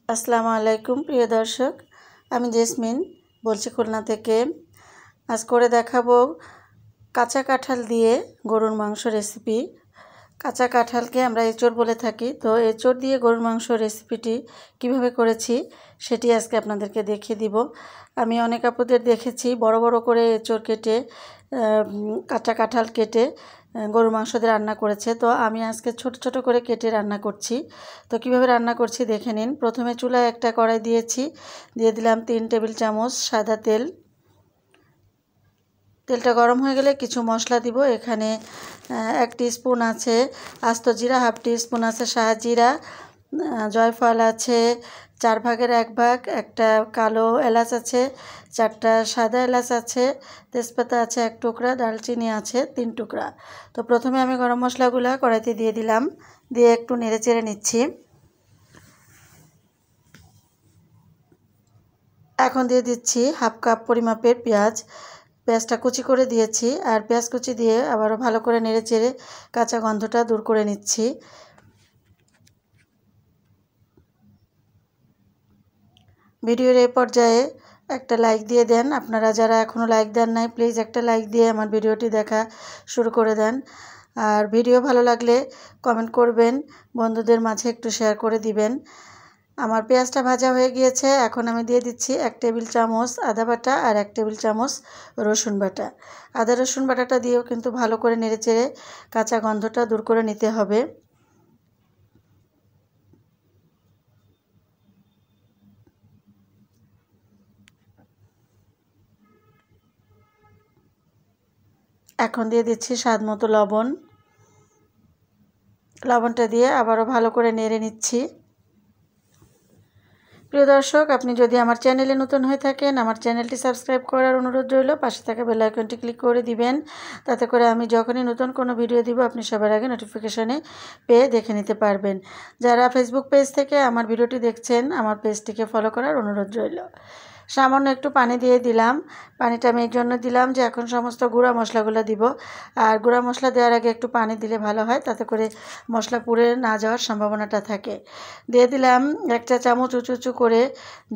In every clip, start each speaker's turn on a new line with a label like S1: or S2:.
S1: আসসালামু আলাইকুম প্রিয় দর্শক, আমি জেসমিন বলছি খুলনা থেকে। আজ করে দেখাবো কাঁচা কাঁঠাল দিয়ে গরুর মাংস রেসিপি। কাঁচা কাঁঠালকে আমরা এঁচড় বলে থাকি, তো এঁচড় দিয়ে গরুর মাংস রেসিপিটি কিভাবে করেছি সেটি আজকে আপনাদেরকে দেখিয়ে দিব। আমি অনেক আপুদের দেখেছি বড় বড় করে এঁচড় কেটে কাঁচা কাঁঠাল কেটে গরুর মাংস দিয়ে রান্না করেছে, তো আমি আজকে ছোট ছোট করে কেটে রান্না করছি। তো কিভাবে রান্না করছি দেখে নিন। প্রথমে চুলায় একটা কড়াই দিয়েছি, দিয়ে দিলাম 3 টেবিল চামচ সাদা তেল। তেলটা গরম হয়ে গেলে কিছু মশলা দিব। এখানে 1 টিস্পুন আছে আস্ত জিরা, 1/2 টিস্পুন আছে শাহজিরা, জয়ফল আছে 4 ভাগের 1 ভাগ, একটা কালো এলাচ আছে, 4টা সাদা এলাচ আছে, তেজপাতা আছে 1 টুকরা, দারচিনি আছে 3 টুকরা। তো প্রথমে আমি গরম মশলাগুলো কড়াইতে দিয়ে দিলাম, দিয়ে একটু নেড়ে চেড়ে নিচ্ছি। এখন দিয়ে দিচ্ছি 1/2 কাপ পরিমাপের পেঁয়াজ। পেঁয়াজটা কুচি করে দিয়েছি, আর পেঁয়াজ কুচি দিয়ে আবারও ভালো করে নেড়ে চেড়ে কাঁচা গন্ধটা দূর করে নিচ্ছি। ভিডিওর এই পর্যায়ে একটা লাইক দিয়ে দেন। আপনারা যারা এখনও লাইক দেন নাই, প্লিজ একটা লাইক দিয়ে আমার ভিডিওটি দেখা শুরু করে দেন। আর ভিডিও ভালো লাগলে কমেন্ট করবেন, বন্ধুদের মাঝে একটু শেয়ার করে দিবেন। আমার পেঁয়াজটা ভাজা হয়ে গিয়েছে, এখন আমি দিয়ে দিচ্ছি 1 টেবিল চামচ আদা বাটা আর 1 টেবিল চামচ রসুন বাটা। আদা রসুন বাটাটা দিয়েও কিন্তু ভালো করে নেড়েচেড়ে কাঁচা গন্ধটা দূর করে নিতে হবে। এখন দিয়ে দিচ্ছি স্বাদ মতো লবণ। লবণটা দিয়ে আবারও ভালো করে নেড়ে নিচ্ছি। প্রিয় দর্শক, আপনি যদি আমার চ্যানেলে নতুন হয়ে থাকেন, আমার চ্যানেলটি সাবস্ক্রাইব করার অনুরোধ রইল। পাশে থাকা বেল আইকনটি ক্লিক করে দিবেন, তাতে করে আমি যখনই নতুন কোনো ভিডিও দিব আপনি সবার আগে নোটিফিকেশনে পেয়ে দেখে নিতে পারবেন। যারা ফেসবুক পেজ থেকে আমার ভিডিওটি দেখছেন, আমার পেজটিকে ফলো করার অনুরোধ রইল। সামান্য একটু পানি দিয়ে দিলাম। পানিটা আমি এই জন্য দিলাম যে এখন সমস্ত গুঁড়া মশলাগুলো দিব, আর গুঁড়া মশলা দেওয়ার আগে একটু পানি দিলে ভালো হয়, তাতে করে মশলা পুড়ে না যাওয়ার সম্ভাবনাটা থাকে। দিয়ে দিলাম 1 চা চামচ উঁচু উঁচু করে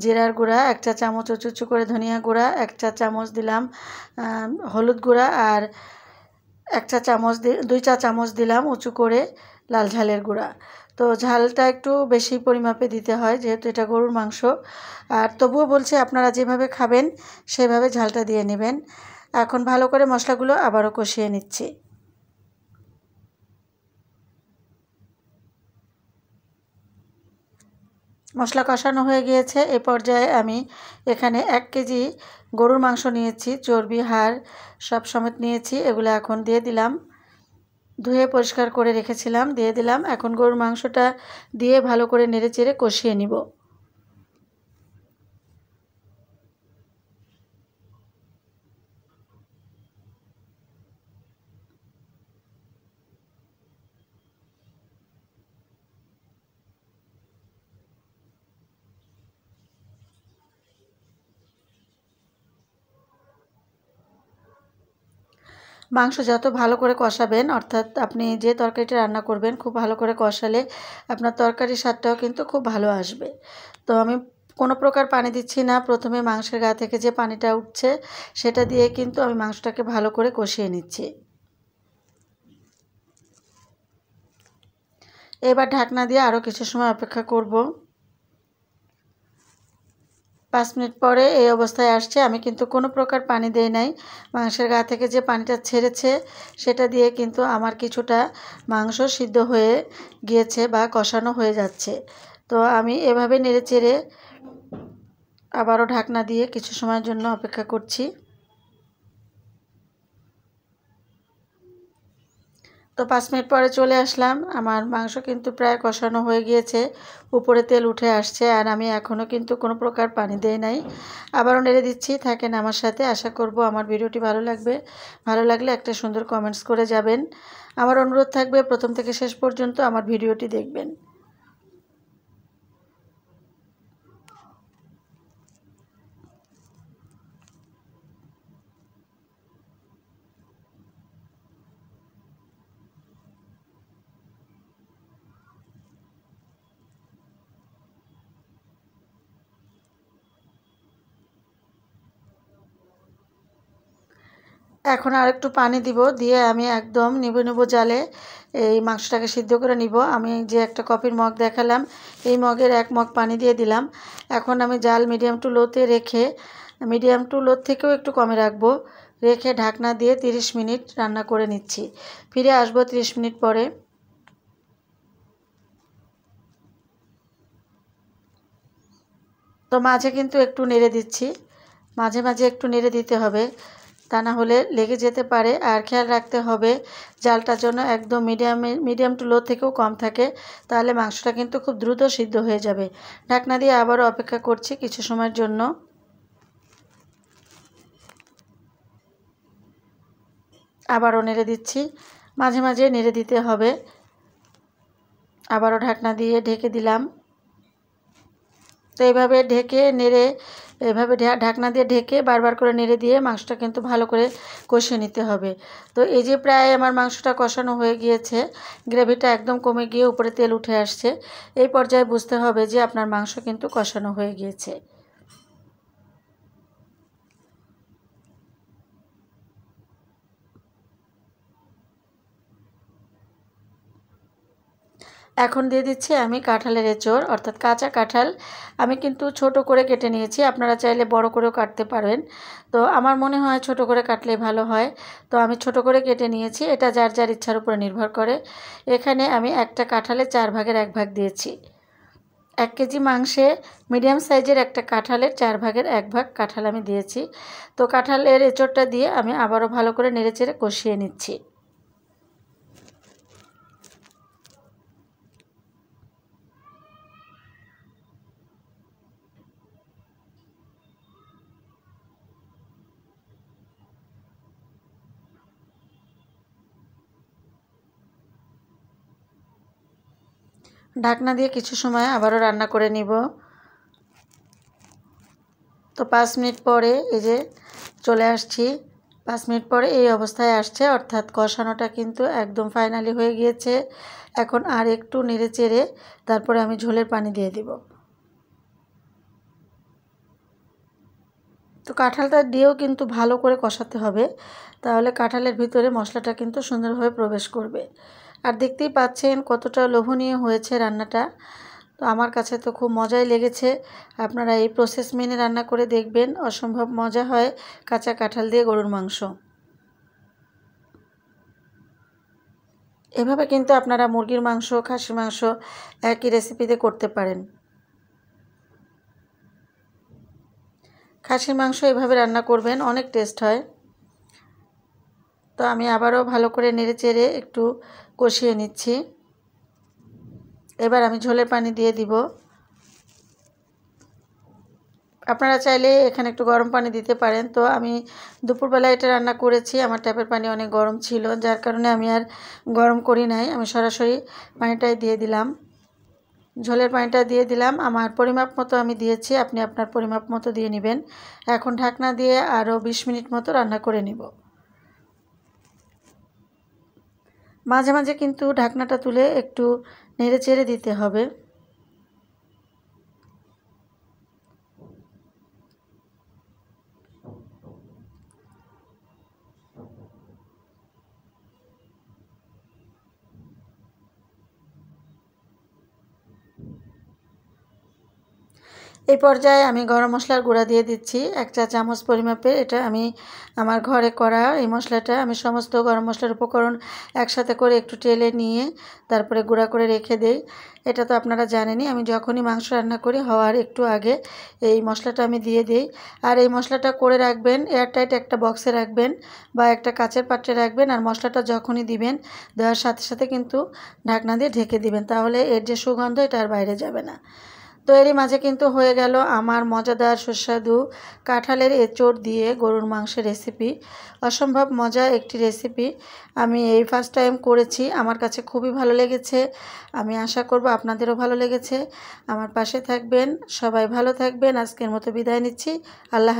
S1: জিরার গুঁড়া, 1 চা চামচ উঁচু উঁচু করে ধনিয়া গুঁড়া, 1 চা চামচ দিলাম হলুদ গুঁড়া, আর 1 চা চামচ 2 চা চামচ দিলাম উঁচু করে লাল ঝালের গুঁড়া। তো ঝালটা একটু বেশি পরিমাপে দিতে হয়, যেহেতু এটা গরুর মাংস। আর তবুও বলছি আপনারা যেভাবে খাবেন সেভাবে ঝালটা দিয়ে নেবেন। এখন ভালো করে মশলাগুলো আবারও কষিয়ে নিচ্ছি। মশলা কষানো হয়ে গিয়েছে। এ পর্যায়ে আমি এখানে 1 কেজি গরুর মাংস নিয়েছি, চর্বি হাড় সব সমেত নিয়েছি। এগুলো এখন দিয়ে দিলাম। ধুয়ে পরিষ্কার করে রেখেছিলাম, দিয়ে দিলাম। এখন গরুর মাংসটা দিয়ে ভালো করে নেড়েচেড়ে কষিয়ে নিব। মাংস যত ভালো করে কষাবেন, অর্থাৎ আপনি যে তরকারিটা রান্না করবেন খুব ভালো করে কষালে আপনার তরকারির স্বাদটাও কিন্তু খুব ভালো আসবে। তো আমি কোনো প্রকার পানি দিচ্ছি না। প্রথমে মাংসের গা থেকে যে পানিটা উঠছে সেটা দিয়ে কিন্তু আমি মাংসটাকে ভালো করে কষিয়ে নিচ্ছি। এবার ঢাকনা দিয়ে আরও কিছু সময় অপেক্ষা করব। 5 মিনিট পরে এই অবস্থায় আসছে। আমি কিন্তু কোনো প্রকার পানি দেই নাই। মাংসের গা থেকে যে পানিটা ছেড়েছে সেটা দিয়ে কিন্তু আমার কিছুটা মাংস সিদ্ধ হয়ে গিয়েছে বা কষানো হয়ে যাচ্ছে। তো আমি এভাবে নেড়েচেড়ে আবারও ঢাকনা দিয়ে কিছু সময়ের জন্য অপেক্ষা করছি। তো 5 মিনিট পরে চলে আসলাম। আমার মাংস কিন্তু প্রায় কষানো হয়ে গিয়েছে, উপরে তেল উঠে আসছে, আর আমি এখনও কিন্তু কোনো প্রকার পানি দেই নাই। আবারও নেড়ে দিচ্ছি। থাকেন আমার সাথে। আশা করব আমার ভিডিওটি ভালো লাগবে। ভালো লাগলে একটা সুন্দর কমেন্টস করে যাবেন। আমার অনুরোধ থাকবে প্রথম থেকে শেষ পর্যন্ত আমার ভিডিওটি দেখবেন। এখন আর একটু পানি দিব, দিয়ে আমি একদম নিবু নিবু জালে এই মাংসটাকে সিদ্ধ করে নিব। আমি যে একটা কপির মগ দেখালাম, এই মগের 1 মগ পানি দিয়ে দিলাম। এখন আমি জাল মিডিয়াম টু লোতে রেখে, মিডিয়াম টু লো থেকেও একটু কমে রাখবো, রেখে ঢাকনা দিয়ে 30 মিনিট রান্না করে নিচ্ছি। ফিরে আসবো 30 মিনিট পরে। তো মাঝে কিন্তু একটু নেড়ে দিচ্ছি, মাঝে মাঝে একটু নেড়ে দিতে হবে, তা না হলে লেগে যেতে পারে। আর খেয়াল রাখতে হবে জালটা যেন একদম মিডিয়াম টু লো থেকেও কম থাকে, তাহলে মাংসটা কিন্তু খুব দ্রুত সিদ্ধ হয়ে যাবে। ঢাকনা দিয়ে আবারও অপেক্ষা করছি কিছু সময়ের জন্য। আবারও নেড়ে দিচ্ছি, মাঝে মাঝে নেড়ে দিতে হবে। আবারও ঢাকনা দিয়ে ঢেকে দিলাম। তো এইভাবে ঢেকে নেড়ে, এভাবে ঢাকনা দিয়ে ঢেকে বারবার করে নেড়ে দিয়ে মাংসটা কিন্তু ভালো করে কষিয়ে নিতে হবে। তো এই যে প্রায় আমার মাংসটা কষানো হয়ে গিয়েছে, গ্রেভিটা একদম কমে গিয়ে উপরে তেল উঠে আসছে। এই পর্যায়ে বুঝতে হবে যে আপনার মাংস কিন্তু কষানো হয়ে গিয়েছে। এখন দিয়ে দিচ্ছি আমি কাঁঠালের এঁচড়, অর্থাৎ কাঁচা কাঁঠাল। আমি কিন্তু ছোট করে কেটে নিয়েছি, আপনারা চাইলে বড় করেও কাটতে পারেন। তো আমার মনে হয় ছোট করে কাটলে ভালো হয়, তো আমি ছোট করে কেটে নিয়েছি। এটা যার যার ইচ্ছার উপরে নির্ভর করে। এখানে আমি একটা কাঁঠালে 4 ভাগের 1 ভাগ দিয়েছি। 1 কেজি মাংসে মিডিয়াম সাইজের একটা কাঁঠালের 4 ভাগের 1 ভাগ কাঁঠাল আমি দিয়েছি। তো কাঁঠালের এঁচড়টা দিয়ে আমি আবারও ভালো করে নেড়েচেড়ে কষিয়ে নিচ্ছি। ঢাকনা দিয়ে কিছু সময় আবারও রান্না করে নিব। তো 5 মিনিট পরে এই যে চলে আসছি। 5 মিনিট পরে এই অবস্থায় আসছে, অর্থাৎ কষানোটা কিন্তু একদম ফাইনালি হয়ে গিয়েছে। এখন আর একটু নেড়ে চেড়ে তারপরে আমি ঝোলের পানি দিয়ে দিব। তো কাঁঠালটা দিয়েও কিন্তু ভালো করে কষাতে হবে, তাহলে কাঁঠালের ভিতরে মশলাটা কিন্তু সুন্দরভাবে প্রবেশ করবে। আর দেখতেই পাচ্ছেন কতটা লোভনীয় হয়েছে রান্নাটা। তো আমার কাছে তো খুব মজাই লেগেছে। আপনারা এই প্রসেস মেনে রান্না করে দেখবেন, অসম্ভব মজা হয় কাঁচা কাঁঠাল দিয়ে গরুর মাংস। এভাবে কিন্তু আপনারা মুরগির মাংস, খাসির মাংস একই রেসিপিতে করতে পারেন। খাসির মাংস এভাবে রান্না করবেন, অনেক টেস্ট হয়। তো আমি আবারও ভালো করে নেড়েচেড়ে একটু কষিয়ে নিচ্ছি। এবার আমি ঝোলের পানি দিয়ে দিব। আপনারা চাইলে এখানে একটু গরম পানি দিতে পারেন। তো আমি দুপুরবেলা এটা রান্না করেছি, আমার ট্যাপের পানি অনেক গরম ছিল, যার কারণে আমি আর গরম করি নাই, আমি সরাসরি পানিটাই দিয়ে দিলাম। ঝোলের পানিটা দিয়ে দিলাম, আমার পরিমাপ মতো আমি দিয়েছি, আপনি আপনার পরিমাপ মতো দিয়ে নেবেন। এখন ঢাকনা দিয়ে আরও 20 মিনিট মতো রান্না করে নিব। মাঝে মাঝে কিন্তু ঢাকনাটা তুলে একটু নেড়ে চেড়ে দিতে হবে। এই পর্যায়ে আমি গরম মশলার গুঁড়া দিয়ে দিচ্ছি 1 চা চামচ পরিমাপে। এটা আমি আমার ঘরে করা এই মশলাটা, আমি সমস্ত গরম মশলার উপকরণ একসাথে করে একটু টেলে নিয়ে তারপরে গুঁড়া করে রেখে দেই। এটা তো আপনারা জানেনই, আমি যখনই মাংস রান্না করি হওয়ার একটু আগে এই মশলাটা আমি দিয়ে দিই। আর এই মশলাটা করে রাখবেন, এয়ারটাইট একটা বক্সে রাখবেন বা একটা কাচের পাত্রে রাখবেন। আর মশলাটা যখনই দিবেন, দেওয়ার সাথে সাথে কিন্তু ঢাকনা দিয়ে ঢেকে দিবেন, তাহলে এর যে সুগন্ধ এটা আর বাইরে যাবে না। তো এরই মাঝে কিন্তু হয়ে গেল আমার মজাদার সুস্বাদু কাঁঠালের এঁচড় দিয়ে গরুর মাংসের রেসিপি। অসম্ভব মজা একটি রেসিপি, আমি এই ফার্স্ট টাইম করেছি, আমার কাছে খুবই ভালো লেগেছে। আমি আশা করব আপনাদেরও ভালো লেগেছে। আমার পাশে থাকবেন, সবাই ভালো থাকবেন। আজকের মতো বিদায় নিচ্ছি। আল্লাহ হাফেজ।